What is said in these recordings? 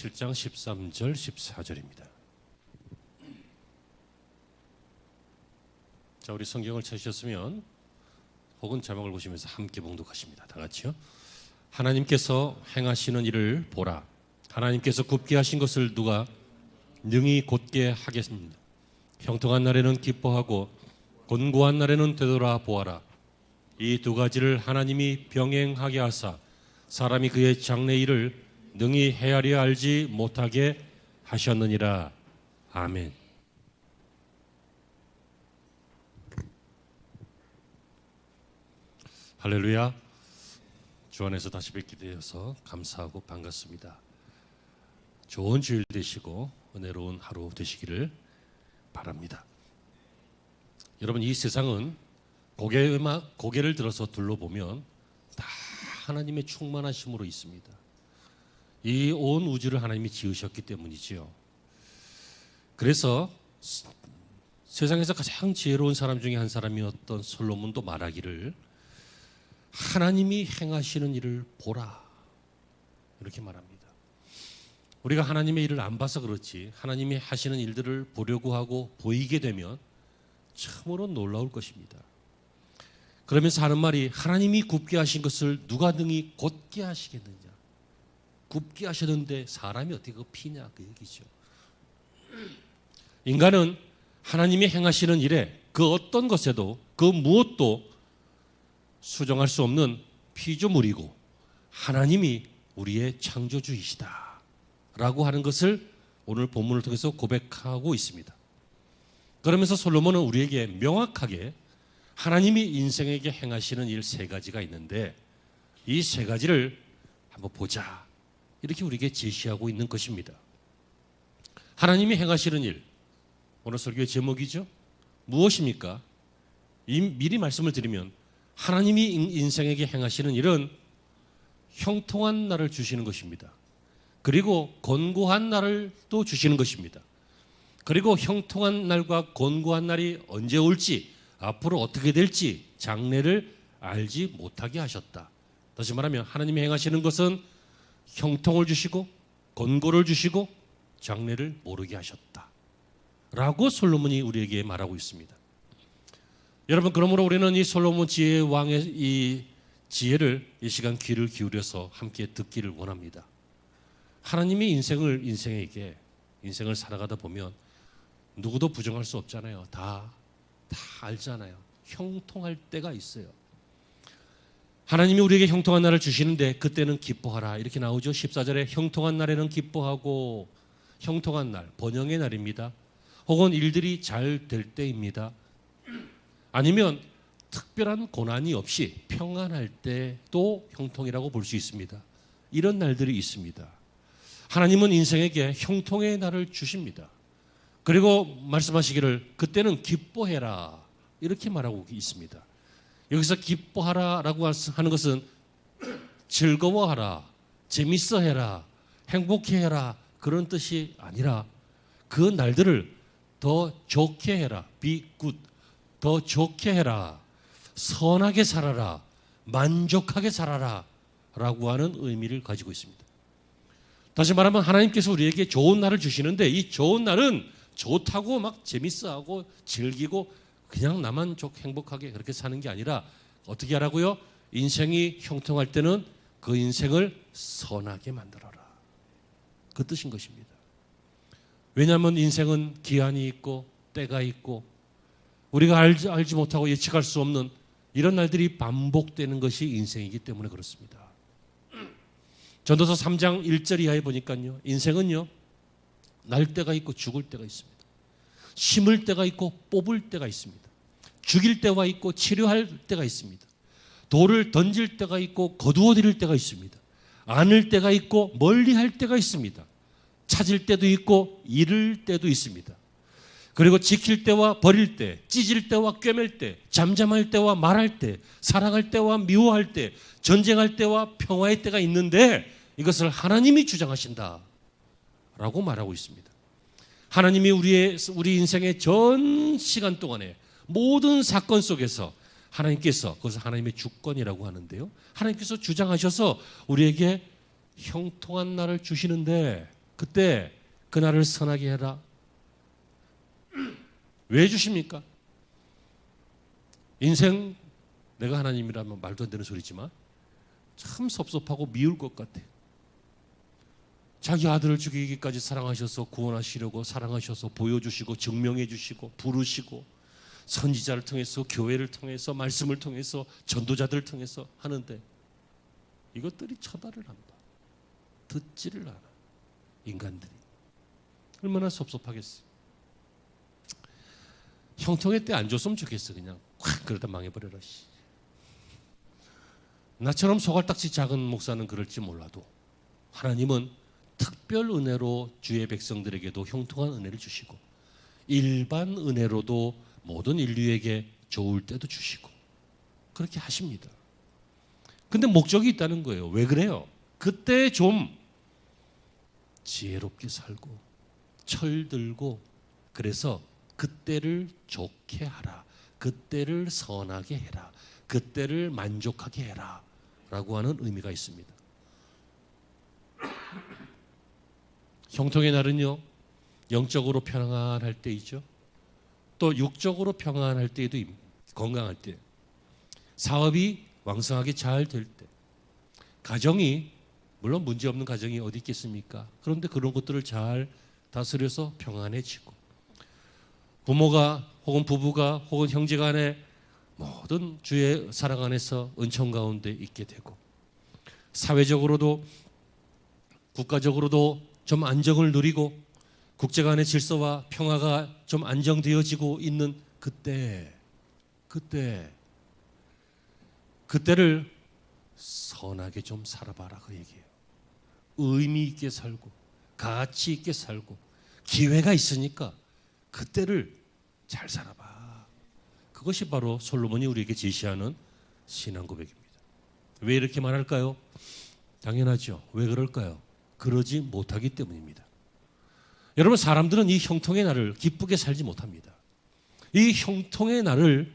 7장 13절 14절입니다. 자, 우리 성경을 찾으셨으면 혹은 자막을 보시면서 함께 봉독하십니다. 다 같이요. 하나님께서 행하시는 일을 보라. 하나님께서 굽게 하신 것을 누가 능히 곧게 하겠습니다. 형통한 날에는 기뻐하고 곤고한 날에는 되돌아 보아라. 이 두 가지를 하나님이 병행하게 하사 사람이 그의 장래 일을 능히 헤아려 알지 못하게 하셨느니라. 아멘. 할렐루야. 주 안에서 다시 뵙게 되어서 감사하고 반갑습니다. 좋은 주일 되시고 은혜로운 하루 되시기를 바랍니다. 여러분, 이 세상은 고개를 들어서 둘러보면 다 하나님의 충만하심으로 있습니다. 이 온 우주를 하나님이 지으셨기 때문이지요. 그래서 세상에서 가장 지혜로운 사람 중에 한 사람이었던 솔로몬도 말하기를 하나님이 행하시는 일을 보라, 이렇게 말합니다. 우리가 하나님의 일을 안 봐서 그렇지 하나님이 하시는 일들을 보려고 하고 보이게 되면 참으로 놀라울 것입니다. 그러면서 하는 말이 하나님이 굽게 하신 것을 누가 능히 곧게 하시겠느냐. 굽게 하셨는데 사람이 어떻게 그거 피냐, 그 얘기죠. 인간은 하나님이 행하시는 일에 그 어떤 것에도 그 무엇도 수정할 수 없는 피조물이고 하나님이 우리의 창조주이시다 라고 하는 것을 오늘 본문을 통해서 고백하고 있습니다. 그러면서 솔로몬은 우리에게 명확하게 하나님이 인생에게 행하시는 일 세 가지가 있는데 이 세 가지를 한번 보자, 이렇게 우리에게 제시하고 있는 것입니다. 하나님이 행하시는 일, 오늘 설교의 제목이죠. 무엇입니까? 미리 말씀을 드리면 하나님이 인생에게 행하시는 일은 형통한 날을 주시는 것입니다. 그리고 곤고한 날을 또 주시는 것입니다. 그리고 형통한 날과 곤고한 날이 언제 올지, 앞으로 어떻게 될지 장래를 알지 못하게 하셨다. 다시 말하면 하나님이 행하시는 것은 형통을 주시고 곤고를 주시고 장래를 모르게 하셨다 라고 솔로몬이 우리에게 말하고 있습니다. 여러분, 그러므로 우리는 이 솔로몬 지혜의 왕의 이 지혜를 이 시간 귀를 기울여서 함께 듣기를 원합니다. 하나님이 인생을 살아가다 보면 누구도 부정할 수 없잖아요. 다 알잖아요. 형통할 때가 있어요. 하나님이 우리에게 형통한 날을 주시는데 그때는 기뻐하라, 이렇게 나오죠. 14절에 형통한 날에는 기뻐하고, 형통한 날, 번영의 날입니다. 혹은 일들이 잘 될 때입니다. 아니면 특별한 고난이 없이 평안할 때도 형통이라고 볼 수 있습니다. 이런 날들이 있습니다. 하나님은 인생에게 형통의 날을 주십니다. 그리고 말씀하시기를 그때는 기뻐해라, 이렇게 말하고 있습니다. 여기서 기뻐하라라고 하는 것은 즐거워하라, 재밌어해라, 행복해해라 그런 뜻이 아니라 그 날들을 더 좋게 해라, be good, 더 좋게 해라, 선하게 살아라, 만족하게 살아라 라고 하는 의미를 가지고 있습니다. 다시 말하면 하나님께서 우리에게 좋은 날을 주시는데 이 좋은 날은 좋다고 막 재밌어하고 즐기고 그냥 나만 행복하게 그렇게 사는 게 아니라 어떻게 하라고요? 인생이 형통할 때는 그 인생을 선하게 만들어라, 그 뜻인 것입니다. 왜냐하면 인생은 기한이 있고 때가 있고 우리가 알지 못하고 예측할 수 없는 이런 날들이 반복되는 것이 인생이기 때문에 그렇습니다. 전도서 3장 1절 이하에 보니까요, 인생은요 날 때가 있고 죽을 때가 있습니다. 심을 때가 있고 뽑을 때가 있습니다. 죽일 때가 있고 치료할 때가 있습니다. 돌을 던질 때가 있고 거두어 드릴 때가 있습니다. 안을 때가 있고 멀리 할 때가 있습니다. 찾을 때도 있고 잃을 때도 있습니다. 그리고 지킬 때와 버릴 때, 찢을 때와 꿰맬 때, 잠잠할 때와 말할 때, 사랑할 때와 미워할 때, 전쟁할 때와 평화의 때가 있는데 이것을 하나님이 주장하신다 라고 말하고 있습니다. 하나님이 우리 인생의 전 시간 동안에 모든 사건 속에서 하나님께서, 그것을 하나님의 주권이라고 하는데요, 하나님께서 주장하셔서 우리에게 형통한 날을 주시는데 그때 그날을 선하게 해라. 왜 주십니까? 인생 내가 하나님이라면 말도 안 되는 소리지만 참 섭섭하고 미울 것 같아. 자기 아들을 죽이기까지 사랑하셔서 구원하시려고 사랑하셔서 보여주시고 증명해 주시고 부르시고 선지자를 통해서 교회를 통해서 말씀을 통해서 전도자들을 통해서 하는데 이것들이 처단을 한다. 듣지를 않아. 인간들이. 얼마나 섭섭하겠어. 형통의 때 안 줬으면 좋겠어. 그냥 확 그러다 망해버려라. 나처럼 소갈딱지 작은 목사는 그럴지 몰라도 하나님은 특별 은혜로 주의 백성들에게도 형통한 은혜를 주시고 일반 은혜로도 모든 인류에게 좋을 때도 주시고 그렇게 하십니다. 근데 목적이 있다는 거예요. 왜 그래요? 그때 좀 지혜롭게 살고 철들고 그래서 그때를 좋게 하라. 그때를 선하게 해라. 그때를 만족하게 해라. 라고 하는 의미가 있습니다. 형통의 날은요, 영적으로 평안할 때이죠. 또 육적으로 평안할 때에도 건강할 때, 사업이 왕성하게 잘 될 때, 가정이 물론 문제없는 가정이 어디 있겠습니까? 그런데 그런 것들을 잘 다스려서 평안해지고 부모가 혹은 부부가 혹은 형제간에 모든 주의 사랑 안에서 은총 가운데 있게 되고 사회적으로도 국가적으로도 좀 안정을 누리고 국제 간의 질서와 평화가 좀 안정되어지고 있는 그때를 선하게 좀 살아봐라 그 얘기예요. 의미 있게 살고 가치 있게 살고 기회가 있으니까 그때를 잘 살아봐. 그것이 바로 솔로몬이 우리에게 제시하는 신앙 고백입니다. 왜 이렇게 말할까요? 당연하죠. 왜 그럴까요? 그러지 못하기 때문입니다. 여러분, 사람들은 이 형통의 날을 기쁘게 살지 못합니다. 이 형통의 날을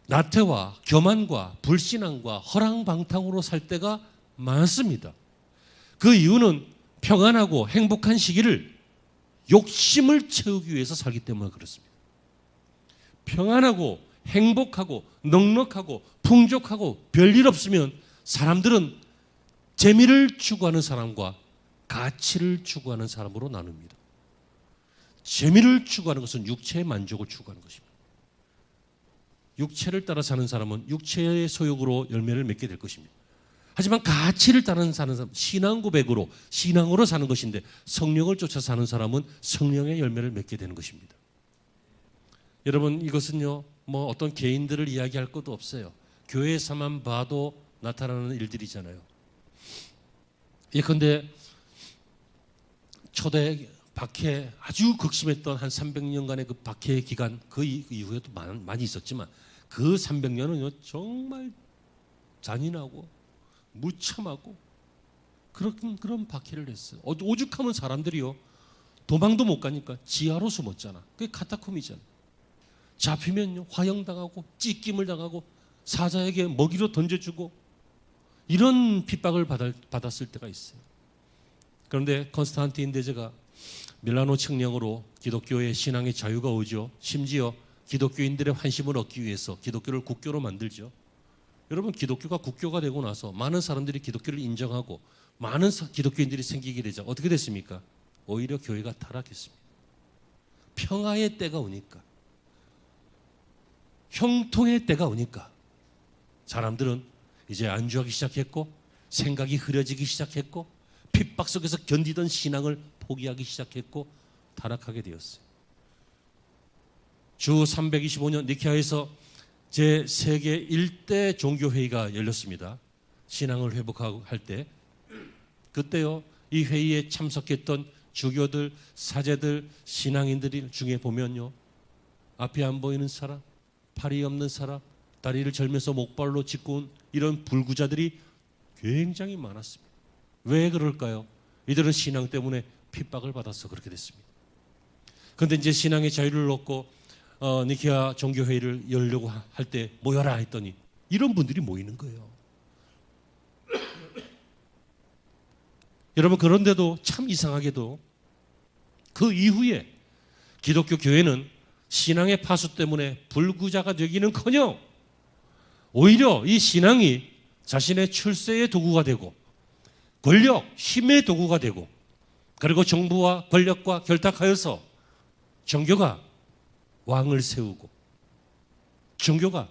나태와 교만과 불신앙과 허랑방탕으로 살 때가 많습니다. 그 이유는 평안하고 행복한 시기를 욕심을 채우기 위해서 살기 때문에 그렇습니다. 평안하고 행복하고 넉넉하고 풍족하고 별일 없으면 사람들은 재미를 추구하는 사람과 가치를 추구하는 사람으로 나눕니다. 재미를 추구하는 것은 육체의 만족을 추구하는 것입니다. 육체를 따라 사는 사람은 육체의 소욕으로 열매를 맺게 될 것입니다. 하지만 가치를 따라 사는 사람, 신앙 고백으로 신앙으로 사는 것인데 성령을 쫓아 사는 사람은 성령의 열매를 맺게 되는 것입니다. 여러분, 이것은요 뭐 어떤 개인들을 이야기할 것도 없어요. 교회에서만 봐도 나타나는 일들이잖아요. 예컨대 초대 박해 아주 극심했던 한 300년간의 그 박해 기간, 그 이후에도 많이 있었지만 그 300년은 정말 잔인하고 무참하고 그런 박해를 했어요. 오죽하면 사람들이요 도망도 못 가니까 지하로 숨었잖아. 그게 카타콤이잖아. 잡히면요 화형당하고 찢김을 당하고 사자에게 먹이로 던져주고 이런 핍박을 받았을 때가 있어요. 그런데 콘스탄틴 대제가 밀라노 칙령으로 기독교의 신앙의 자유가 오죠. 심지어 기독교인들의 환심을 얻기 위해서 기독교를 국교로 만들죠. 여러분, 기독교가 국교가 되고 나서 많은 사람들이 기독교를 인정하고 많은 기독교인들이 생기게 되자 어떻게 됐습니까? 오히려 교회가 타락했습니다. 평화의 때가 오니까, 형통의 때가 오니까 사람들은 이제 안주하기 시작했고 생각이 흐려지기 시작했고 핍박 속에서 견디던 신앙을 포기하기 시작했고 타락하게 되었어요. 주 325년 니케아에서 제3계 1대 종교회의가 열렸습니다. 신앙을 회복할 때 그때요 이 회의에 참석했던 주교들, 사제들, 신앙인들 중에 보면요 앞이 안 보이는 사람, 팔이 없는 사람, 다리를 절면서 목발로 짚고 온 이런 불구자들이 굉장히 많았습니다. 왜 그럴까요? 이들은 신앙 때문에 핍박을 받아서 그렇게 됐습니다. 그런데 이제 신앙의 자유를 얻고 니케아 종교회의를 열려고 할 때 모여라 했더니 이런 분들이 모이는 거예요. 여러분, 그런데도 참 이상하게도 그 이후에 기독교 교회는 신앙의 파수 때문에 불구자가 되기는커녕 오히려 이 신앙이 자신의 출세의 도구가 되고 권력, 힘의 도구가 되고 그리고 정부와 권력과 결탁하여서 종교가 왕을 세우고 종교가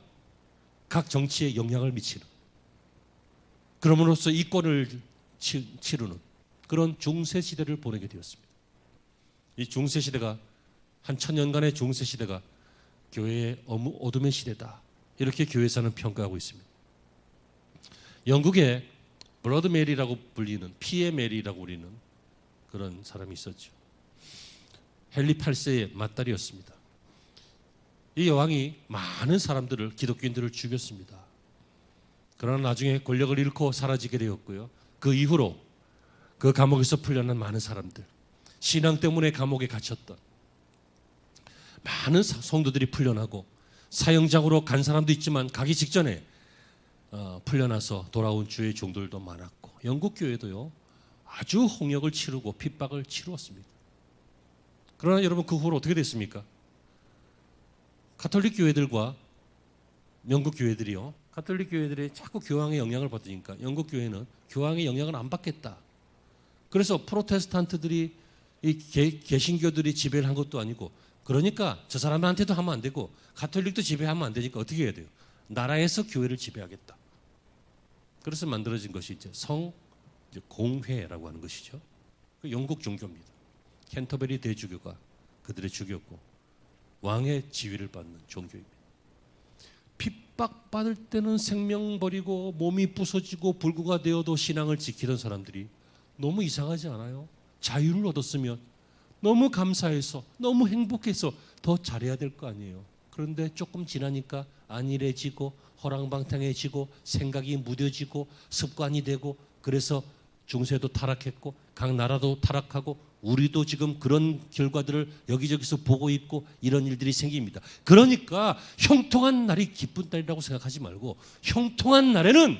각 정치에 영향을 미치는, 그럼으로써 이권을 치르는 그런 중세 시대를 보내게 되었습니다. 이 중세 시대가 한 1000년간의 중세 시대가 교회의 어둠의 시대다, 이렇게 교회사는 평가하고 있습니다. 영국에 블러드 메리라고 불리는, 피의 메리라고 우리는 그런 사람이 있었죠. 헨리 8세의 맏딸이었습니다. 이 여왕이 많은 사람들을, 기독교인들을 죽였습니다. 그러나 나중에 권력을 잃고 사라지게 되었고요. 그 이후로 그 감옥에서 풀려난 많은 사람들, 신앙 때문에 감옥에 갇혔던 많은 성도들이 풀려나고 사형장으로 간 사람도 있지만 가기 직전에 풀려나서 돌아온 주의 종들도 많았고, 영국 교회도요 아주 홍역을 치르고 핍박을 치루었습니다. 그러나 여러분, 그 후로 어떻게 됐습니까? 가톨릭 교회들과 영국 교회들이요, 가톨릭 교회들이 자꾸 교황의 영향을 받으니까 영국 교회는 교황의 영향을 안 받겠다. 그래서 프로테스탄트들이, 이 개신교들이 지배를 한 것도 아니고, 그러니까 저 사람한테도 하면 안 되고 가톨릭도 지배하면 안 되니까 어떻게 해야 돼요? 나라에서 교회를 지배하겠다. 그래서 만들어진 것이 이제 성공회라고 하는 것이죠. 그 영국 종교입니다. 캔터베리 대주교가 그들의 주교였고 왕의 지위를 받는 종교입니다. 핍박받을 때는 생명 버리고 몸이 부서지고 불구가 되어도 신앙을 지키던 사람들이 너무 이상하지 않아요? 자유를 얻었으면 너무 감사해서, 너무 행복해서 더 잘해야 될 거 아니에요. 그런데 조금 지나니까 안일해지고 허랑방탕해지고 생각이 무뎌지고 습관이 되고, 그래서 중세도 타락했고 각 나라도 타락하고 우리도 지금 그런 결과들을 여기저기서 보고 있고, 이런 일들이 생깁니다. 그러니까 형통한 날이 기쁜 날이라고 생각하지 말고, 형통한 날에는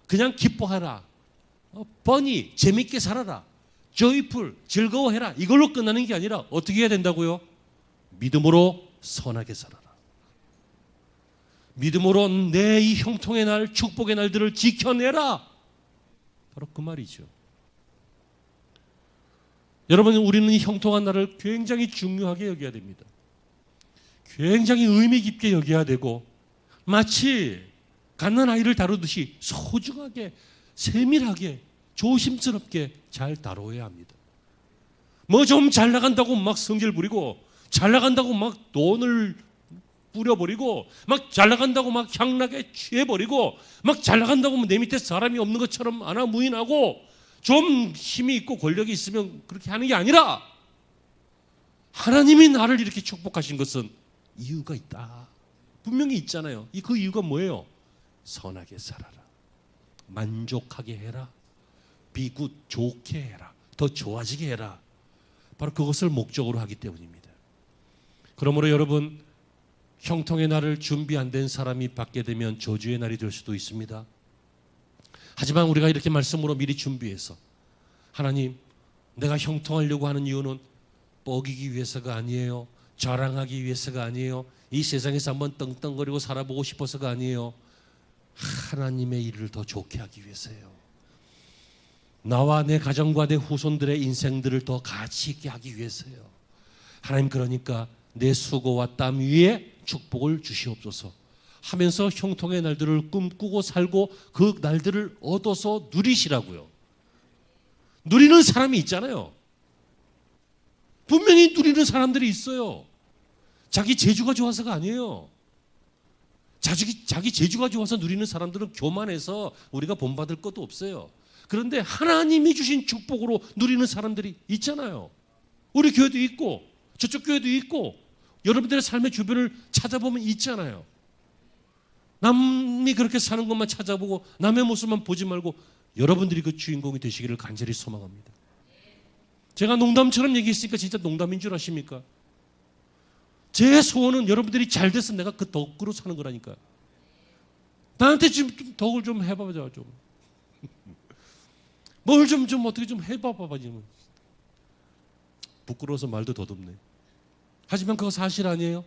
그냥 기뻐하라, 뻔히 재밌게 살아라, joyful, 즐거워해라, 이걸로 끝나는 게 아니라 어떻게 해야 된다고요? 믿음으로 선하게 살아라. 믿음으로 내 이 형통의 날, 축복의 날들을 지켜내라. 바로 그 말이죠. 여러분, 우리는 이 형통한 날을 굉장히 중요하게 여겨야 됩니다. 굉장히 의미 깊게 여겨야 되고, 마치 갓난아이를 다루듯이 소중하게, 세밀하게, 조심스럽게 잘 다뤄야 합니다. 뭐 좀 잘 나간다고 막 성질 부리고, 잘 나간다고 막 돈을 뿌려버리고, 막 잘 나간다고 막 향락에 취해버리고, 막 잘 나간다고 내 밑에 사람이 없는 것처럼 아나무인하고, 좀 힘이 있고 권력이 있으면 그렇게 하는 게 아니라, 하나님이 나를 이렇게 축복하신 것은 이유가 있다. 분명히 있잖아요. 그 이유가 뭐예요? 선하게 살아라, 만족하게 해라, 비굿, 좋게 해라, 더 좋아지게 해라. 바로 그것을 목적으로 하기 때문입니다. 그러므로 여러분, 형통의 날을 준비 안 된 사람이 받게 되면 저주의 날이 될 수도 있습니다. 하지만 우리가 이렇게 말씀으로 미리 준비해서, 하나님, 내가 형통하려고 하는 이유는 뻐기기 위해서가 아니에요, 자랑하기 위해서가 아니에요, 이 세상에서 한번 떵떵거리고 살아보고 싶어서가 아니에요, 하나님의 일을 더 좋게 하기 위해서예요. 나와 내 가정과 내 후손들의 인생들을 더 가치 있게 하기 위해서예요. 하나님, 그러니까 내 수고와 땀 위에 축복을 주시옵소서 하면서 형통의 날들을 꿈꾸고 살고 그 날들을 얻어서 누리시라고요. 누리는 사람이 있잖아요. 분명히 누리는 사람들이 있어요. 자기 재주가 좋아서가 아니에요. 자기 재주가 좋아서 누리는 사람들은 교만해서 우리가 본받을 것도 없어요. 그런데 하나님이 주신 축복으로 누리는 사람들이 있잖아요. 우리 교회도 있고 저쪽 교회도 있고 여러분들의 삶의 주변을 찾아보면 있잖아요. 남이 그렇게 사는 것만 찾아보고 남의 모습만 보지 말고 여러분들이 그 주인공이 되시기를 간절히 소망합니다. 제가 농담처럼 얘기했으니까 진짜 농담인 줄 아십니까? 제 소원은 여러분들이 잘 돼서 내가 그 덕으로 사는 거라니까. 나한테 지금 좀 덕을 좀 해봐줘 좀. 뭘 좀 어떻게 좀 해봐봐. 지금 부끄러워서 말도 더듬네. 하지만 그거 사실 아니에요?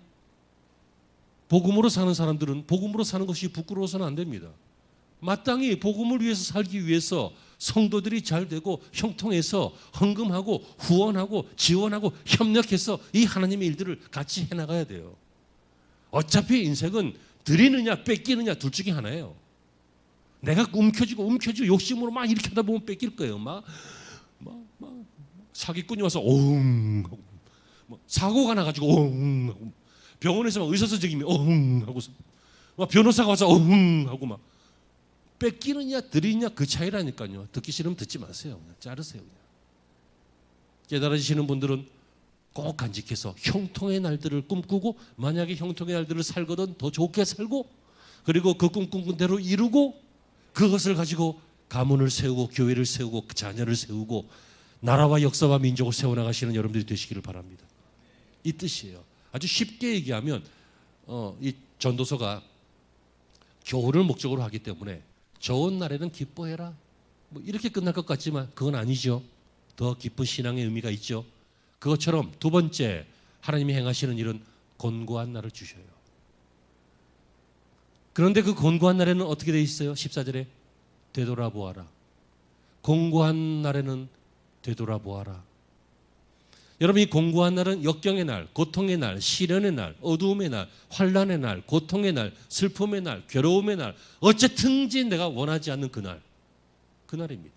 복음으로 사는 사람들은 복음으로 사는 것이 부끄러워서는 안 됩니다. 마땅히 복음을 위해서 살기 위해서 성도들이 잘 되고 형통해서 헌금하고 후원하고 지원하고 협력해서 이 하나님의 일들을 같이 해나가야 돼요. 어차피 인생은 드리느냐 뺏기느냐 둘 중에 하나예요. 내가 움켜쥐고 욕심으로 막 이렇게 하다 보면 뺏길 거예요. 막 사기꾼이 와서 오흥 하고, 사고가 나가지고 오흥 하고, 병원에서 막 의사 선생님이 오흥 하고서 막 변호사가 와서 오흥 하고 막 뺏기느냐 드리느냐 그 차이라니까요. 듣기 싫으면 듣지 마세요. 그냥 자르세요. 그냥. 깨달아지시는 분들은 꼭 간직해서 형통의 날들을 꿈꾸고, 만약에 형통의 날들을 살거든 더 좋게 살고, 그리고 그 꿈꾼 대로 이루고, 그것을 가지고 가문을 세우고 교회를 세우고 자녀를 세우고 나라와 역사와 민족을 세워나가시는 여러분들이 되시기를 바랍니다. 이 뜻이에요. 아주 쉽게 얘기하면 이 전도서가 교훈을 목적으로 하기 때문에 좋은 날에는 기뻐해라, 뭐 이렇게 끝날 것 같지만 그건 아니죠. 더 깊은 신앙의 의미가 있죠. 그것처럼 두 번째, 하나님이 행하시는 일은 곤고한 날을 주셔요. 그런데 그 곤고한 날에는 어떻게 돼 있어요? 14절에 되돌아보아라. 곤고한 날에는 되돌아보아라. 여러분, 이 곤고한 날은 역경의 날, 고통의 날, 시련의 날, 어두움의 날, 환난의 날, 고통의 날, 슬픔의 날, 괴로움의 날, 어쨌든지 내가 원하지 않는 그날, 그날입니다.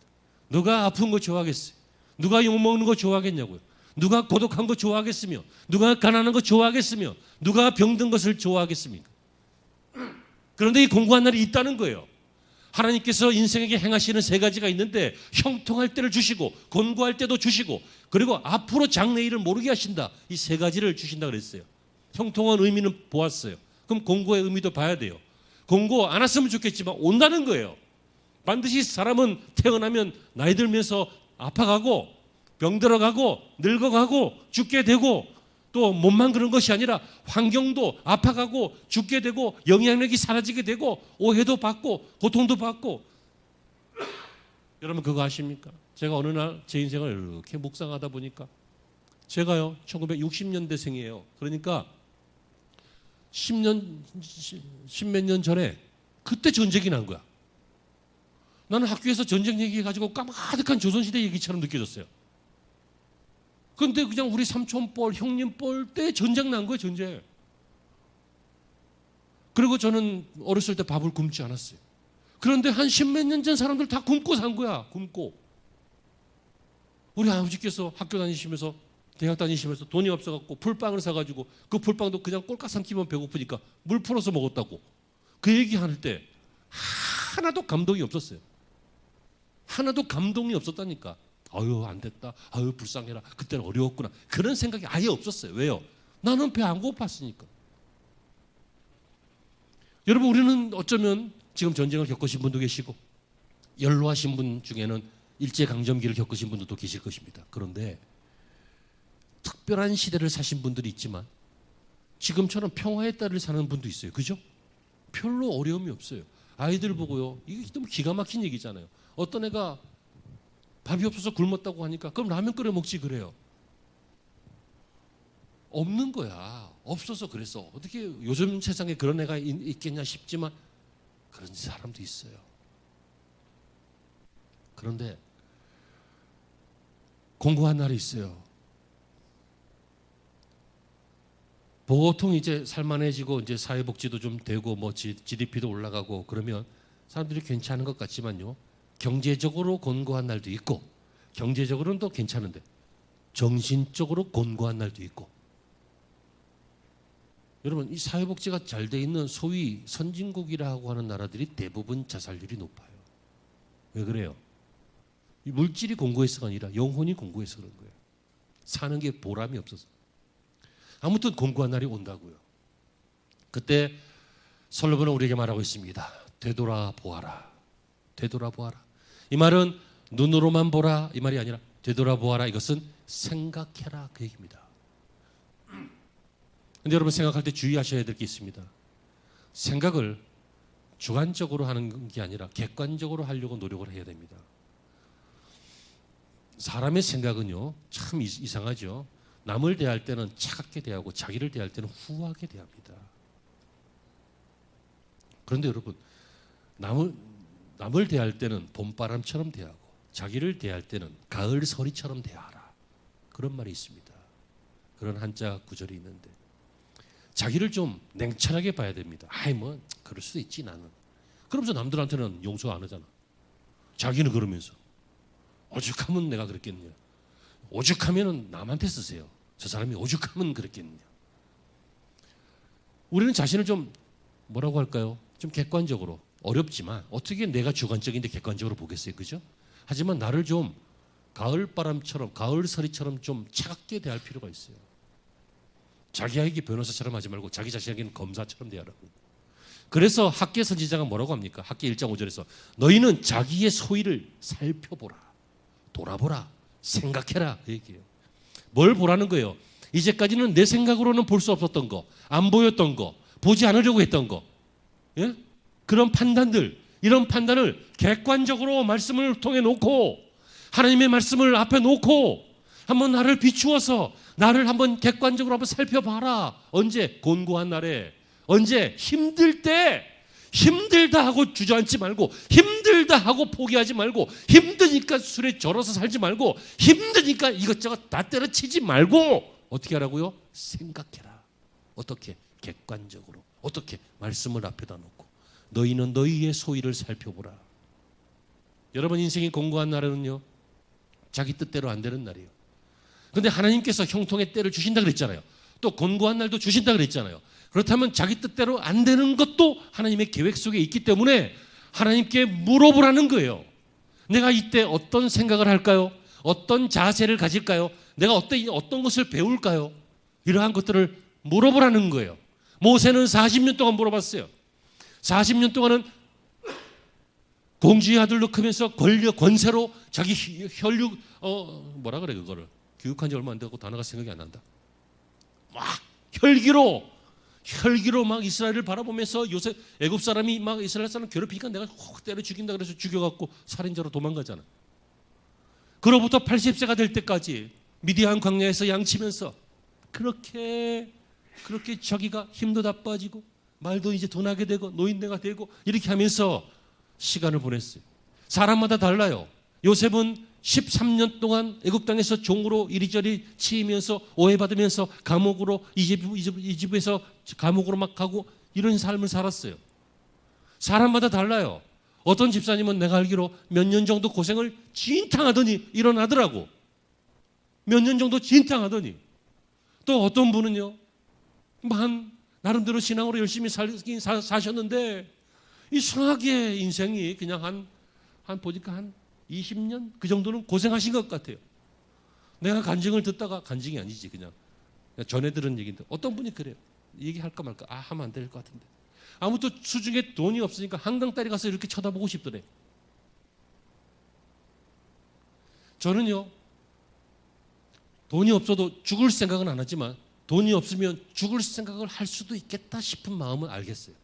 누가 아픈 거 좋아하겠어요? 누가 욕먹는 거 좋아하겠냐고요? 누가 고독한 거 좋아하겠으며, 누가 가난한 거 좋아하겠으며, 누가 병든 것을 좋아하겠습니까? 그런데 이 곤고한 날이 있다는 거예요. 하나님께서 인생에게 행하시는 세 가지가 있는데, 형통할 때를 주시고 곤고할 때도 주시고, 그리고 앞으로 장래일을 모르게 하신다. 이 세 가지를 주신다 그랬어요. 형통한 의미는 보았어요. 그럼 곤고의 의미도 봐야 돼요. 곤고 안 왔으면 좋겠지만 온다는 거예요. 반드시 사람은 태어나면 나이 들면서 아파가고 병들어가고 늙어가고 죽게 되고, 또 몸만 그런 것이 아니라 환경도 아파가고 죽게 되고 영향력이 사라지게 되고 오해도 받고 고통도 받고. 여러분 그거 아십니까? 제가 어느 날 제 인생을 이렇게 묵상하다 보니까, 제가요 1960년대생이에요. 그러니까 10몇 년 전에 그때 전쟁이 난 거야. 나는 학교에서 전쟁 얘기해가지고 까마득한 조선시대 얘기처럼 느껴졌어요. 그런데 그냥 우리 삼촌뻘, 형님뻘 때 전쟁 난 거예요, 전쟁. 그리고 저는 어렸을 때 밥을 굶지 않았어요. 그런데 한 10몇 년 전 사람들 다 굶고 산 거야, 굶고. 우리 아버지께서 학교 다니시면서, 대학 다니시면서 돈이 없어갖고 풀빵을 사가지고 그 풀빵도 그냥 꼴깍 삼키면 배고프니까 물 풀어서 먹었다고. 그 얘기할 때 하나도 감동이 없었어요. 하나도 감동이 없었다니까. 아유 안 됐다, 아유 불쌍해라, 그때는 어려웠구나, 그런 생각이 아예 없었어요. 왜요? 나는 배 안 고팠으니까. 여러분, 우리는 어쩌면 지금 전쟁을 겪으신 분도 계시고 연로하신 분 중에는 일제강점기를 겪으신 분들도 계실 것입니다. 그런데 특별한 시대를 사신 분들이 있지만 지금처럼 평화의 딸을 사는 분도 있어요. 그죠? 별로 어려움이 없어요. 아이들 보고요, 이게 너무 기가 막힌 얘기잖아요. 어떤 애가 밥이 없어서 굶었다고 하니까 그럼 라면 끓여 먹지 그래요. 없는 거야. 없어서 그랬어. 어떻게 요즘 세상에 그런 애가 있겠냐 싶지만 그런 사람도 있어요. 그런데 공고한 날이 있어요. 보통 이제 살만해지고 이제 사회복지도 좀 되고 뭐 GDP도 올라가고 그러면 사람들이 괜찮은 것 같지만요, 경제적으로 곤고한 날도 있고, 경제적으로는 또 괜찮은데 정신적으로 곤고한 날도 있고. 여러분, 이 사회복지가 잘 돼 있는 소위 선진국이라고 하는 나라들이 대부분 자살률이 높아요. 왜 그래요? 이 물질이 곤고해서가 아니라 영혼이 곤고해서 그런 거예요. 사는 게 보람이 없어서. 아무튼 곤고한 날이 온다고요. 그때 솔로몬은 우리에게 말하고 있습니다. 되돌아보아라. 되돌아보아라. 이 말은 눈으로만 보라 이 말이 아니라 되돌아보아라, 이것은 생각해라 그 얘기입니다. 근데 여러분, 생각할 때 주의하셔야 될 게 있습니다. 생각을 주관적으로 하는 게 아니라 객관적으로 하려고 노력을 해야 됩니다. 사람의 생각은요 참 이상하죠. 남을 대할 때는 차갑게 대하고 자기를 대할 때는 후하게 대합니다. 그런데 여러분, 남을 대할 때는 봄바람처럼 대하고 자기를 대할 때는 가을 서리처럼 대하라, 그런 말이 있습니다. 그런 한자 구절이 있는데, 자기를 좀 냉철하게 봐야 됩니다. 아이 뭐 그럴 수도 있지 나는. 그러면서 남들한테는 용서 안 하잖아. 자기는 그러면서 오죽하면 내가 그랬겠냐, 오죽하면 남한테 쓰세요. 저 사람이 오죽하면 그랬겠냐. 우리는 자신을 좀 뭐라고 할까요? 좀 객관적으로, 어렵지만 어떻게 내가 주관적인데 객관적으로 보겠어요, 그죠? 하지만 나를 좀 가을바람처럼, 가을서리처럼 좀 차갑게 대할 필요가 있어요. 자기에게 변호사처럼 하지 말고 자기 자신에게는 검사처럼 대하라고. 그래서 학계 선지자가 뭐라고 합니까? 학계 1장 5절에서 너희는 자기의 소위를 살펴보라, 돌아보라, 생각해라, 그 얘기예요. 뭘 보라는 거예요? 이제까지는 내 생각으로는 볼 수 없었던 거, 안 보였던 거, 보지 않으려고 했던 거, 예? 그런 판단들, 이런 판단을 객관적으로 말씀을 통해 놓고, 하나님의 말씀을 앞에 놓고 한번 나를 비추어서 나를 한번 객관적으로 한번 살펴봐라. 언제? 곤고한 날에, 언제? 힘들 때. 힘들다 하고 주저앉지 말고, 힘들다 하고 포기하지 말고, 힘드니까 술에 절어서 살지 말고, 힘드니까 이것저것 다 때려치지 말고, 어떻게 하라고요? 생각해라. 어떻게? 객관적으로. 어떻게? 말씀을 앞에다 놓고 너희는 너희의 소위를 살펴보라. 여러분, 인생이 공고한 날에는요 자기 뜻대로 안 되는 날이에요. 그런데 하나님께서 형통의 때를 주신다 그랬잖아요. 또 곤고한 날도 주신다 그랬잖아요. 그렇다면 자기 뜻대로 안 되는 것도 하나님의 계획 속에 있기 때문에 하나님께 물어보라는 거예요. 내가 이때 어떤 생각을 할까요? 어떤 자세를 가질까요? 내가 어떤 것을 배울까요? 이러한 것들을 물어보라는 거예요. 모세는 40년 동안 물어봤어요. 40년 동안은 공주의 아들로 크면서 권세로 자기 혈육, 뭐라 그래 그거를, 교육한 지 얼마 안 되고 단어가 생각이 안 난다. 막 혈기로 막 이스라엘을 바라보면서 요새 애굽 사람이 막 이스라엘 사람 괴롭히니까 내가 혹 때려 죽인다 그래서 죽여갖고 살인자로 도망가잖아. 그로부터 80세가 될 때까지 미디안 광야에서 양치면서 그렇게 자기가 힘도 다 빠지고 말도 이제 둔하게 되고 노인네가 되고 이렇게 하면서 시간을 보냈어요. 사람마다 달라요. 요셉은 13년 동안 애굽 땅에서 종으로 이리저리 치이면서 오해받으면서 감옥으로 이집에서 감옥으로 막 가고 이런 삶을 살았어요. 사람마다 달라요. 어떤 집사님은 내가 알기로 몇 년 정도 고생을 진탕하더니 일어나더라고. 몇 년 정도 진탕하더니. 또 어떤 분은요, 나름대로 신앙으로 열심히 사셨는데 이상하게 인생이 그냥 보니까 한 20년 그 정도는 고생하신 것 같아요. 내가 간증을 듣다가, 간증이 아니지 그냥 전해 들은 얘기인데, 어떤 분이 그래요. 얘기할까 말까, 하면 안 될 것 같은데, 아무튼 수중에 돈이 없으니까 한강다리 가서 이렇게 쳐다보고 싶더래. 저는요, 돈이 없어도 죽을 생각은 안 하지만 돈이 없으면 죽을 생각을 할 수도 있겠다 싶은 마음은 알겠어요.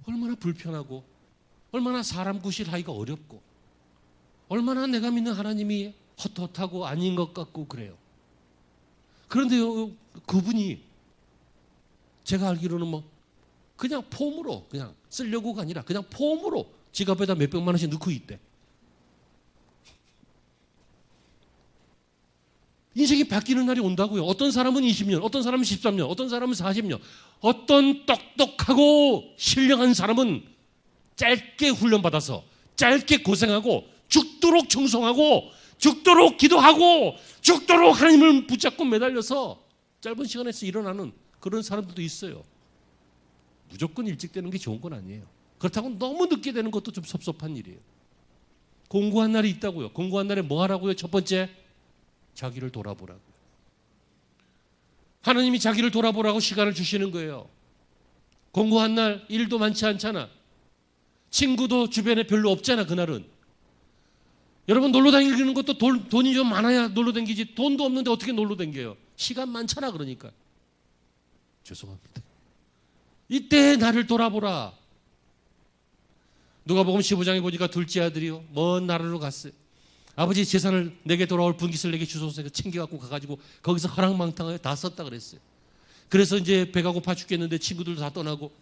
얼마나 불편하고, 얼마나 사람 구실하기가 어렵고, 얼마나 내가 믿는 하나님이 헛헛하고 아닌 것 같고 그래요. 그런데요, 그분이 제가 알기로는 뭐 그냥 폼으로, 그냥 쓰려고가 아니라 그냥 폼으로 지갑에다 몇백만 원씩 넣고 있대. 인생이 바뀌는 날이 온다고요. 어떤 사람은 20년, 어떤 사람은 13년, 어떤 사람은 40년, 어떤 똑똑하고 신령한 사람은 짧게 훈련받아서 짧게 고생하고 죽도록 충성하고 죽도록 기도하고 죽도록 하나님을 붙잡고 매달려서 짧은 시간에서 일어나는 그런 사람들도 있어요. 무조건 일찍 되는 게 좋은 건 아니에요. 그렇다고 너무 늦게 되는 것도 좀 섭섭한 일이에요. 공고한 날이 있다고요. 공고한 날에 뭐 하라고요? 첫 번째, 자기를 돌아보라고요. 하나님이 자기를 돌아보라고 시간을 주시는 거예요. 공고한 날 일도 많지 않잖아. 친구도 주변에 별로 없잖아. 그날은 여러분, 놀러 다니는 것도 돈이 좀 많아야 놀러 다니지. 돈도 없는데 어떻게 놀러 다녀요? 시간 많잖아. 그러니까 죄송합니다. 이때 나를 돌아보라. 누가복음 15장에 보니까 둘째 아들이요 먼 나라로 갔어요. 아버지 재산을 내게 돌아올 분깃을 내게 주소서 챙겨갖고 가가지고 거기서 허랑망탕하게 다 썼다 그랬어요. 그래서 이제 배가 고파 죽겠는데 친구들도 다 떠나고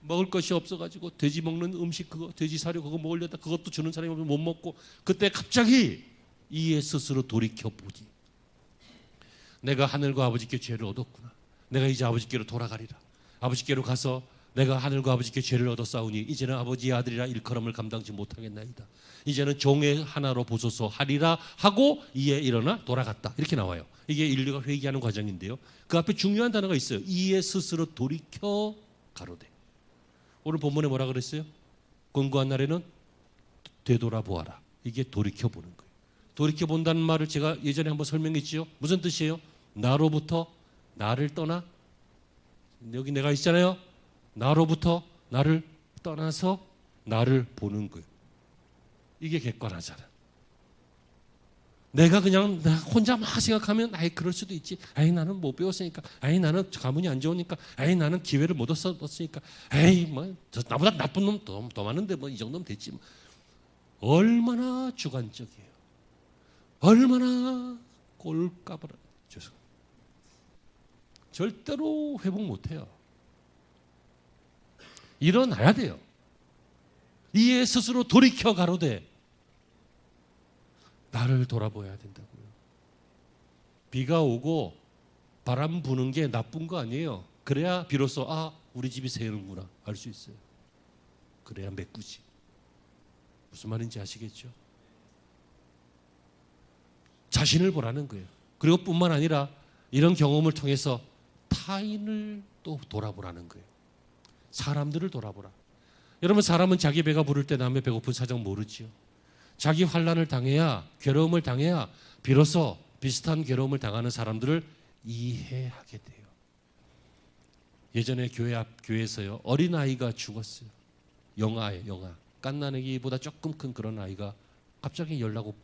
먹을 것이 없어가지고 돼지 먹는 음식 그거 돼지 사료 그거 먹으려다 그것도 주는 사람이 없으면 못 먹고 그때 갑자기 이에 스스로 돌이켜보니 내가 하늘과 아버지께 죄를 얻었구나. 내가 이제 아버지께로 돌아가리라. 아버지께로 가서 내가 하늘과 아버지께 죄를 얻었사오니 이제는 아버지의 아들이라 일컬음을 감당치 못하겠나이다. 이제는 종의 하나로 보소서 하리라 하고 이에 일어나 돌아갔다. 이렇게 나와요. 이게 인류가 회개하는 과정인데요. 그 앞에 중요한 단어가 있어요. 이에 스스로 돌이켜 가로되. 오늘 본문에 뭐라 그랬어요? 권고한 날에는 되돌아보아라. 이게 돌이켜보는 거예요. 돌이켜본다는 말을 제가 예전에 한번 설명했지요. 무슨 뜻이에요? 나로부터 나를 떠나 여기 내가 있잖아요. 나로부터 나를 떠나서 나를 보는 거예요. 이게 객관하잖아. 내가 그냥 나 혼자 막 생각하면 아이 그럴 수도 있지. 아이 나는 못 배웠으니까. 아이 나는 가문이 안 좋으니까. 아이 나는 기회를 못 얻었으니까. 아이 뭐 나보다 나쁜 놈 더 많은데 뭐 이 정도면 됐지. 뭐. 얼마나 주관적이에요. 얼마나 꼴까봐라. 죄송합니다. 절대로 회복 못해요. 일어나야 돼요. 이에 스스로 돌이켜 가로되 나를 돌아보아야 된다고요. 비가 오고 바람 부는 게 나쁜 거 아니에요. 그래야 비로소 우리 집이 새는구나 알 수 있어요. 그래야 메꾸지. 무슨 말인지 아시겠죠? 자신을 보라는 거예요. 그리고 뿐만 아니라 이런 경험을 통해서 타인을 또 돌아보라는 거예요. 사람들을 돌아보라. 여러분 사람은 자기 배가 부를 때 남의 배고픈 사정 모르지요. 자기 환난을 당해야 괴로움을 당해야 비로소 비슷한 괴로움을 당하는 사람들을 이해하게 돼요. 예전에 교회에서요 어린아이가 죽었어요. 영아예요. 영아. 갓난아기보다 조금 큰 그런 아이가 갑자기 열나고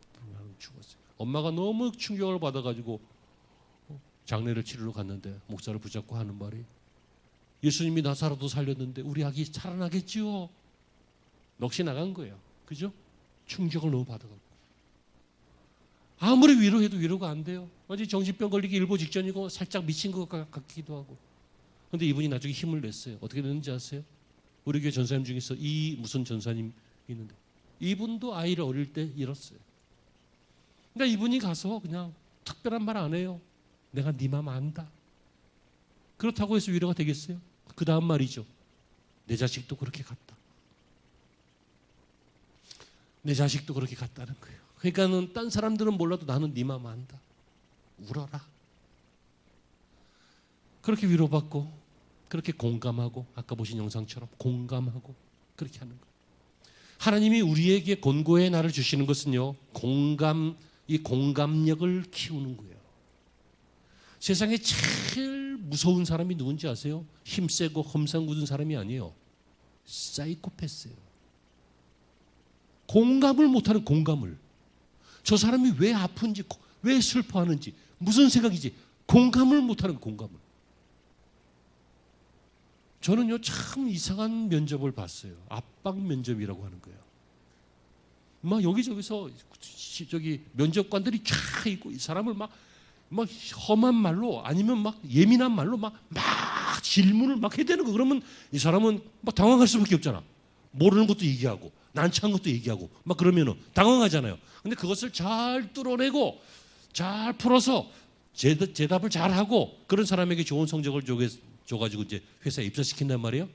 죽었어요. 엄마가 너무 충격을 받아가지고 장례를 치르러 갔는데 목사를 붙잡고 하는 말이 예수님이 나사로도 살렸는데 우리 아기 살아나겠지요. 넋이 나간 거예요. 그죠? 충격을 너무 받아가지고 아무리 위로해도 위로가 안 돼요. 완전히 정신병 걸리기 일보 직전이고 살짝 미친 것 같기도 하고. 그런데 이분이 나중에 힘을 냈어요. 어떻게 됐는지 아세요? 우리 교회 전사님 중에서 이 무슨 전사님 있는데 이분도 아이를 어릴 때 잃었어요. 그러니까 이분이 가서 그냥 특별한 말 안 해요. 내가 네 맘 안다. 그렇다고 해서 위로가 되겠어요? 그 다음 말이죠. 내 자식도 그렇게 갔다. 내 자식도 그렇게 갔다는 거예요. 그러니까는 딴 사람들은 몰라도 나는 네 맘 안다. 울어라. 그렇게 위로받고 그렇게 공감하고 아까 보신 영상처럼 공감하고 그렇게 하는 거예요. 하나님이 우리에게 권고의 날을 주시는 것은요. 이 공감력을 키우는 거예요. 세상에 제일 무서운 사람이 누군지 아세요? 힘세고 험상 굳은 사람이 아니에요. 사이코패스예요. 공감을 못하는 공감을. 저 사람이 왜 아픈지 왜 슬퍼하는지 무슨 생각이지 공감을 못하는 공감을. 저는요 참 이상한 면접을 봤어요. 압박 면접이라고 하는 거예요. 막 여기저기서 저기 면접관들이 쫙 있고 이 사람을 막 험한 말로 아니면 막 예민한 말로 막 질문을 막 해대는 거. 그러면 이 사람은 막 당황할 수밖에 없잖아. 모르는 것도 얘기하고 난처한 것도 얘기하고 막 그러면은 당황하잖아요. 근데 그것을 잘 뚫어내고 잘 풀어서 대답을 잘 하고 그런 사람에게 좋은 성적을 줘가지고 이제 회사에 입사시킨단 말이에요.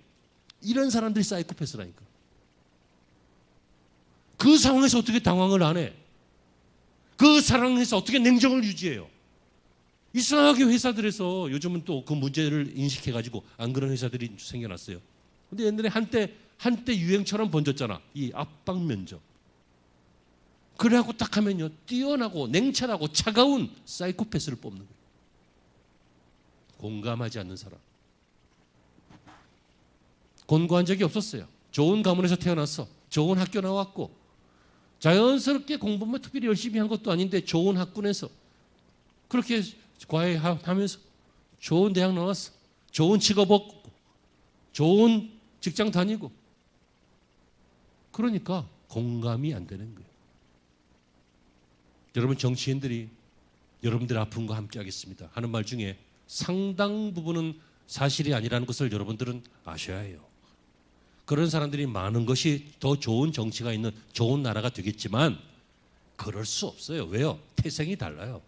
이런 사람들이 사이코패스라니까. 그 상황에서 어떻게 당황을 안 해? 그 상황에서 어떻게 냉정을 유지해요? 이상하게 회사들에서 요즘은 또 그 문제를 인식해가지고 안 그런 회사들이 생겨났어요. 근데 옛날에 한때 유행처럼 번졌잖아. 이 압박 면접. 그래갖고 딱 하면요. 뛰어나고 냉철하고 차가운 사이코패스를 뽑는 거예요. 공감하지 않는 사람. 권고한 적이 없었어요. 좋은 가문에서 태어났어. 좋은 학교 나왔고 자연스럽게 공부만 특별히 열심히 한 것도 아닌데 좋은 학군에서 그렇게 과외하면서 좋은 대학 나왔어. 좋은 직업 얻고 좋은 직장 다니고 그러니까 공감이 안 되는 거예요. 여러분, 정치인들이 여러분들의 아픔과 함께 하겠습니다 하는 말 중에 상당 부분은 사실이 아니라는 것을 여러분들은 아셔야 해요. 그런 사람들이 많은 것이 더 좋은 정치가 있는 좋은 나라가 되겠지만 그럴 수 없어요. 왜요? 태생이 달라요.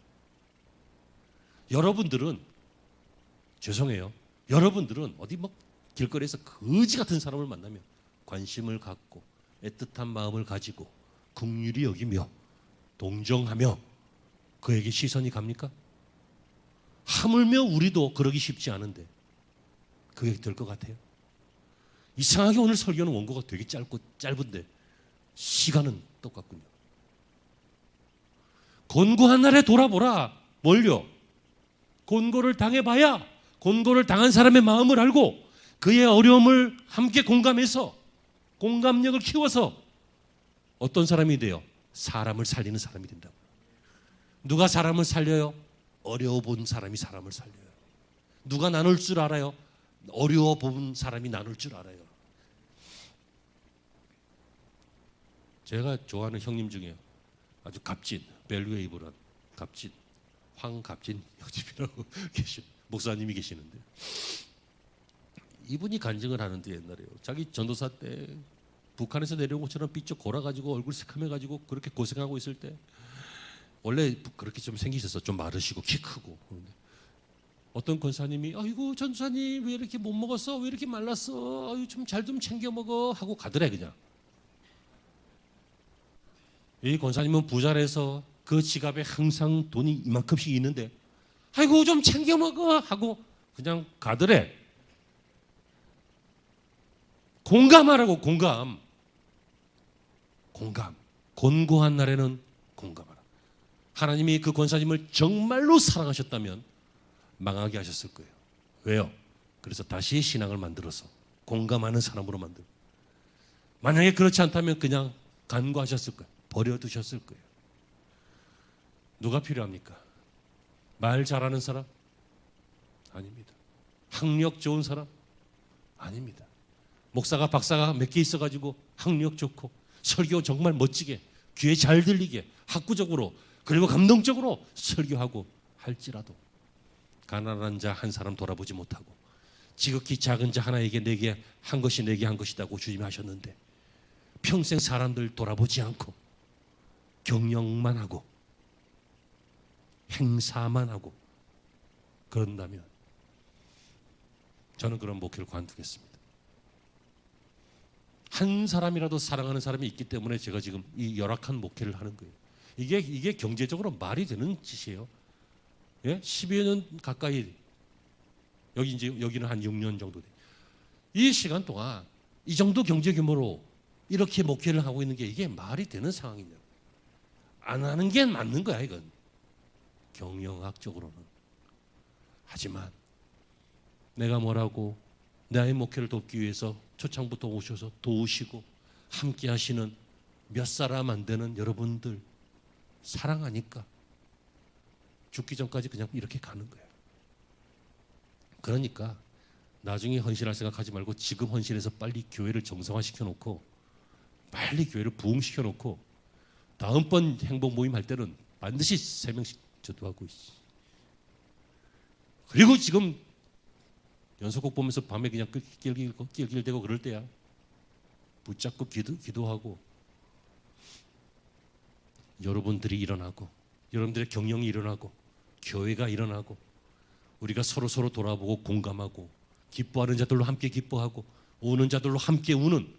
여러분들은, 죄송해요, 여러분들은 어디 뭐 길거리에서 거지 같은 사람을 만나면 관심을 갖고 애틋한 마음을 가지고 긍휼히 여기며 동정하며 그에게 시선이 갑니까? 하물며 우리도 그러기 쉽지 않은데 그게 될 것 같아요? 이상하게 오늘 설교는 원고가 되게 짧은데 시간은 똑같군요. 곤고한 날에 돌아보라. 뭘요? 곤고를 당해봐야 곤고를 당한 사람의 마음을 알고 그의 어려움을 함께 공감해서 공감력을 키워서 어떤 사람이 돼요? 사람을 살리는 사람이 된다고. 누가 사람을 살려요? 어려워 본 사람이 사람을 살려요. 누가 나눌 줄 알아요? 어려워 본 사람이 나눌 줄 알아요. 제가 좋아하는 형님 중에 아주 값진, 밸류에이블한 값진, 황갑진 형님이라고 목사님이 계시는데, 이분이 간증을 하는데 옛날에요, 자기 전도사 때 북한에서 내려온 것처럼 삐쩍 골아가지고 얼굴 새카매가지고 그렇게 고생하고 있을 때, 원래 그렇게 좀 생기셔서 좀 마르시고 키 크고, 어떤 권사님이 아이고 전도사님 왜 이렇게 못 먹었어? 왜 이렇게 말랐어? 아유 좀 잘 좀 챙겨 먹어 하고 가더래. 그냥 이 권사님은 부자라서 그 지갑에 항상 돈이 이만큼씩 있는데 아이고 좀 챙겨 먹어 하고 그냥 가더래. 공감하라고. 공감. 곤고한 날에는 공감하라. 하나님이 그 권사님을 정말로 사랑하셨다면 망하게 하셨을 거예요. 왜요? 그래서 다시 신앙을 만들어서 공감하는 사람으로 만들고, 만약에 그렇지 않다면 그냥 간과하셨을 거예요. 버려두셨을 거예요. 누가 필요합니까? 말 잘하는 사람? 아닙니다. 학력 좋은 사람? 아닙니다. 목사가 박사가 몇 개 있어가지고 학력 좋고 설교 정말 멋지게 귀에 잘 들리게 학구적으로 그리고 감동적으로 설교하고 할지라도 가난한 자 한 사람 돌아보지 못하고 지극히 작은 자 하나에게 내게 한 것이 내게 한 것이다고 주님이 하셨는데 평생 사람들 돌아보지 않고 경영만 하고 행사만 하고 그런다면 저는 그런 목회를 관두겠습니다. 한 사람이라도 사랑하는 사람이 있기 때문에 제가 지금 이 열악한 목회를 하는 거예요. 이게 경제적으로 말이 되는 짓이에요. 예? 10여 년 가까이, 여기는 한 6년 정도 돼. 이 시간 동안 이 정도 경제 규모로 이렇게 목회를 하고 있는 게 이게 말이 되는 상황이냐? 안 하는 게 맞는 거야, 이건. 경영학적으로는. 하지만 내가 뭐라고 나의 목회를 돕기 위해서 초창부터 오셔서 도우시고 함께 하시는 몇 사람 안 되는 여러분들 사랑하니까 죽기 전까지 그냥 이렇게 가는 거예요. 그러니까 나중에 헌신할 생각하지 말고 지금 헌신해서 빨리 교회를 정상화시켜 놓고 빨리 교회를 부흥시켜 놓고 다음번 행복 모임 할 때는 반드시 3명씩 전도하고 있어. 그리고 지금 연속곡 보면서 밤에 그냥 낄낄대고 그럴 때야. 붙잡고 기도하고 여러분들이 일어나고 여러분들의 경영이 일어나고 교회가 일어나고 우리가 서로 돌아보고 공감하고 기뻐하는 자들로 함께 기뻐하고 우는 자들로 함께 우는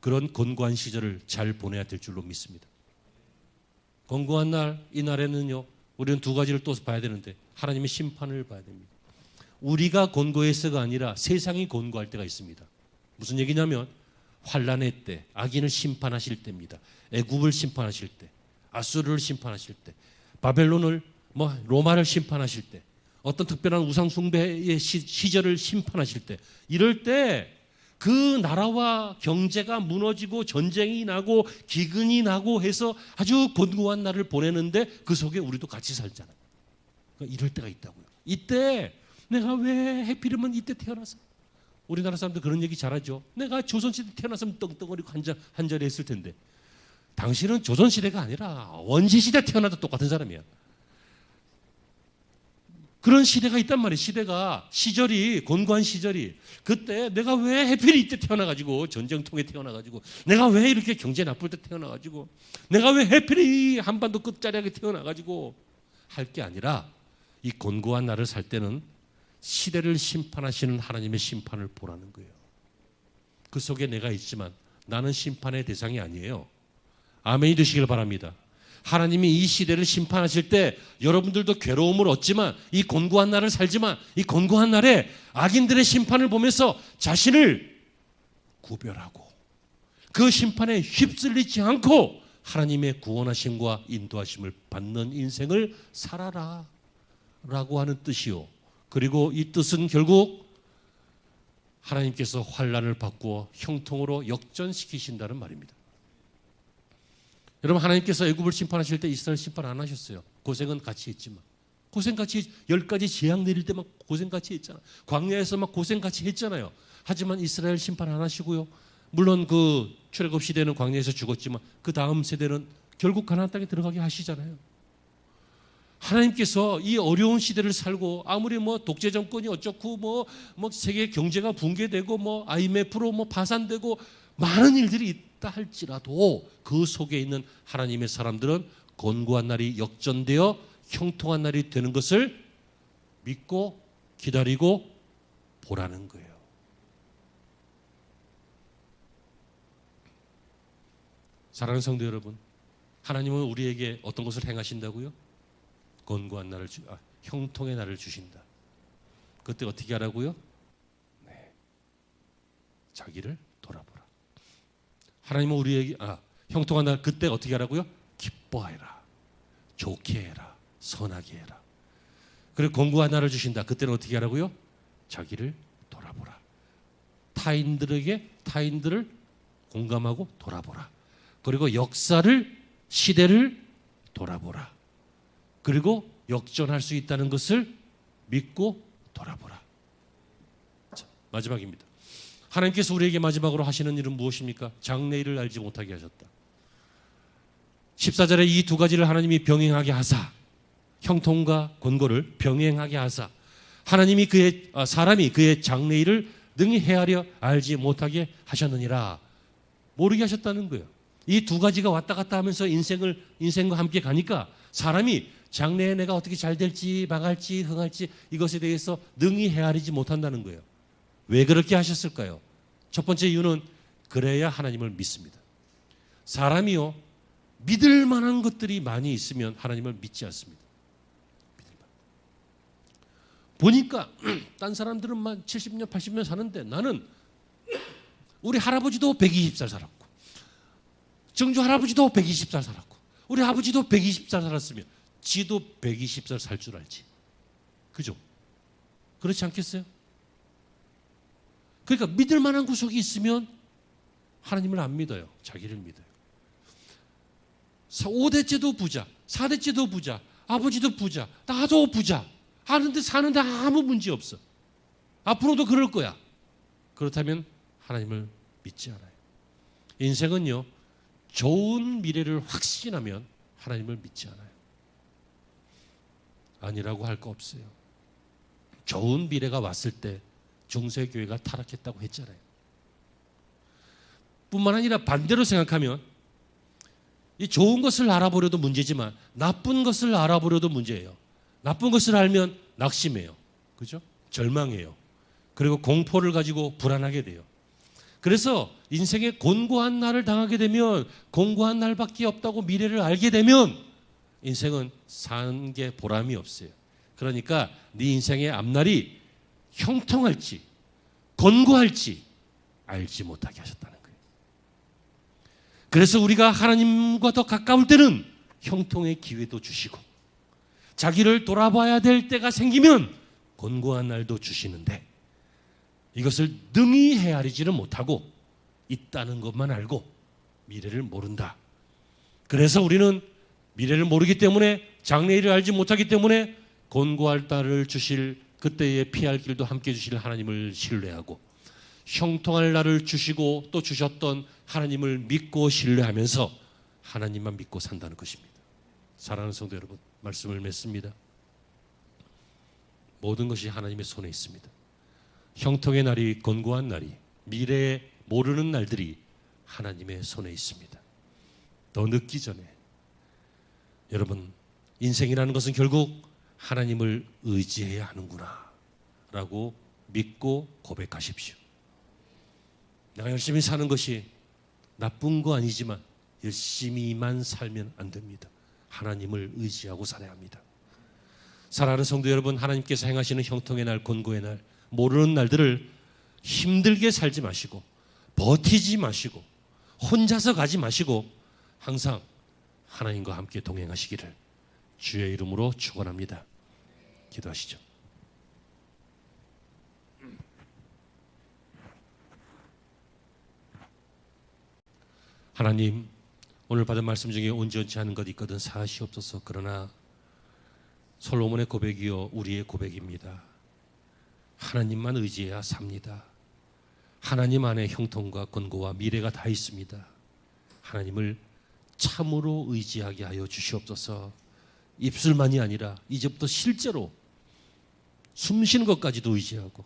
그런 곤고한 시절을 잘 보내야 될 줄로 믿습니다. 곤고한 날, 이 날에는요, 우리는 두 가지를 또 봐야 되는데 하나님의 심판을 봐야 됩니다. 우리가 곤고해서가 아니라 세상이 곤고할 때가 있습니다. 무슨 얘기냐면 환난의 때, 악인을 심판하실 때입니다. 애굽을 심판하실 때, 아수르를 심판하실 때, 바벨론을 로마를 심판하실 때, 어떤 특별한 우상 숭배의 시절을 심판하실 때, 이럴 때 그 나라와 경제가 무너지고 전쟁이 나고 기근이 나고 해서 아주 곤고한 날을 보내는데 그 속에 우리도 같이 살잖아요. 그러니까 이럴 때가 있다고요. 이때 내가 왜 해피리면 이때 태어나서 우리나라 사람들 그런 얘기 잘하죠. 내가 조선시대 태어났으면 떵떵거리고 한자리 했을 텐데. 당신은 조선시대가 아니라 원시시대 태어나도 똑같은 사람이야. 그런 시대가 있단 말이에요. 시절이 곤고한 시절이. 그때 내가 왜 해필 이때 태어나가지고 전쟁통에 태어나가지고 내가 왜 이렇게 경제 나쁠 때 태어나가지고 내가 왜 해필이 한반도 끝자리하게 태어나가지고 할 게 아니라 이 곤고한 날을 살 때는 시대를 심판하시는 하나님의 심판을 보라는 거예요. 그 속에 내가 있지만 나는 심판의 대상이 아니에요. 아멘이 되시길 바랍니다. 하나님이 이 시대를 심판하실 때 여러분들도 괴로움을 얻지만 이 곤고한 날을 살지만 이 곤고한 날에 악인들의 심판을 보면서 자신을 구별하고 그 심판에 휩쓸리지 않고 하나님의 구원하심과 인도하심을 받는 인생을 살아라 라고 하는 뜻이요. 그리고 이 뜻은 결국 하나님께서 환난을 바꾸어 형통으로 역전시키신다는 말입니다. 여러분, 하나님께서 애굽을 심판하실 때 이스라엘 심판 안 하셨어요. 고생은 같이 했지만. 고생 같이 10가지 재앙 내릴 때 막 고생 같이 했잖아. 광야에서 막 고생 같이 했잖아요. 하지만 이스라엘 심판 안 하시고요. 물론 그 출애굽 시대는 광야에서 죽었지만 그 다음 세대는 결국 가나안 땅에 들어가게 하시잖아요. 하나님께서 이 어려운 시대를 살고 아무리 뭐 독재 정권이 어쩌고 뭐 세계 경제가 붕괴되고 IMF로 파산되고 많은 일들이 있다 할지라도 그 속에 있는 하나님의 사람들은 곤고한 날이 역전되어 형통한 날이 되는 것을 믿고 기다리고 보라는 거예요. 사랑하는 성도 여러분, 하나님은 우리에게 어떤 것을 행하신다고요? 곤고한 날을 형통의 날을 주신다. 그때 어떻게 하라고요? 네, 자기를 돌아보라. 하나님은 우리에게 형통한 날 그때 어떻게 하라고요? 기뻐해라, 좋게 해라, 선하게 해라. 그리고 곤고한 날을 주신다. 그때는 어떻게 하라고요? 자기를 돌아보라. 타인들을 공감하고 돌아보라. 그리고 역사를, 시대를 돌아보라. 그리고 역전할 수 있다는 것을 믿고 돌아보라. 자, 마지막입니다. 하나님께서 우리에게 마지막으로 하시는 일은 무엇입니까? 장래일을 알지 못하게 하셨다. 14절에 이 두 가지를 하나님이 병행하게 하사, 형통과 곤고를 병행하게 하사, 하나님이 사람이 그의 장래일을 능히 헤아려 알지 못하게 하셨느니라. 모르게 하셨다는 거예요. 이 두 가지가 왔다 갔다 하면서 인생과 함께 가니까 사람이 장래에 내가 어떻게 잘 될지 망할지 흥할지 이것에 대해서 능히 헤아리지 못한다는 거예요. 왜 그렇게 하셨을까요? 첫 번째 이유는 그래야 하나님을 믿습니다. 사람이요, 믿을 만한 것들이 많이 있으면 하나님을 믿지 않습니다. 보니까 딴 사람들은 70년 80년 사는데 나는 우리 할아버지도 120살 살았고 정주 할아버지도 120살 살았고 우리 아버지도 120살 살았으면 지도 120살 살 줄 알지. 그죠? 그렇지 않겠어요? 그러니까 믿을 만한 구석이 있으면 하나님을 안 믿어요. 자기를 믿어요. 5대째도 부자, 4대째도 부자, 아버지도 부자, 나도 부자 하는데 사는데 아무 문제 없어. 앞으로도 그럴 거야. 그렇다면 하나님을 믿지 않아요. 인생은요, 좋은 미래를 확신하면 하나님을 믿지 않아요. 아니라고 할 거 없어요. 좋은 미래가 왔을 때 중세교회가 타락했다고 했잖아요. 뿐만 아니라 반대로 생각하면 이 좋은 것을 알아보려도 문제지만 나쁜 것을 알아보려도 문제예요. 나쁜 것을 알면 낙심해요. 그죠? 절망해요. 그리고 공포를 가지고 불안하게 돼요. 그래서 인생의 곤고한 날을 당하게 되면, 곤고한 날밖에 없다고 미래를 알게 되면 인생은 산 게 보람이 없어요. 그러니까 네 인생의 앞날이 형통할지 곤고할지 알지 못하게 하셨다는 거예요. 그래서 우리가 하나님과 더 가까울 때는 형통의 기회도 주시고, 자기를 돌아봐야 될 때가 생기면 곤고한 날도 주시는데, 이것을 능히 헤아리지를 못하고 있다는 것만 알고 미래를 모른다. 그래서 우리는 미래를 모르기 때문에, 장래일을 알지 못하기 때문에 곤고할 날을 주실, 그때에 피할 길도 함께 주실 하나님을 신뢰하고, 형통할 날을 주시고 또 주셨던 하나님을 믿고 신뢰하면서 하나님만 믿고 산다는 것입니다. 사랑하는 성도 여러분, 말씀을 맺습니다. 모든 것이 하나님의 손에 있습니다. 형통의 날이, 권고한 날이, 미래에 모르는 날들이 하나님의 손에 있습니다. 더 늦기 전에 여러분, 인생이라는 것은 결국 하나님을 의지해야 하는구나 라고 믿고 고백하십시오. 내가 열심히 사는 것이 나쁜 거 아니지만 열심히만 살면 안 됩니다. 하나님을 의지하고 살아야 합니다. 사랑하는 성도 여러분, 하나님께서 행하시는 형통의 날, 권고의 날, 모르는 날들을 힘들게 살지 마시고 버티지 마시고 혼자서 가지 마시고 항상 하나님과 함께 동행하시기를 주의 이름으로 축원합니다. 기도하시죠. 하나님, 오늘 받은 말씀 중에 온전치 않은 것 있거든 사하시옵소서. 그러나 솔로몬의 고백이요 우리의 고백입니다. 하나님만 의지해야 삽니다. 하나님 안에 형통과 권고와 미래가 다 있습니다. 하나님을 참으로 의지하게 하여 주시옵소서. 입술만이 아니라 이제부터 실제로 숨 쉬는 것까지도 의지하고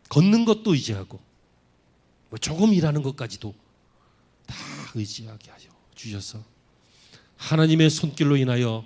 걷는 것도 의지하고 조금 일하는 것까지도 다 의지하게 하여 주셔서 하나님의 손길로 인하여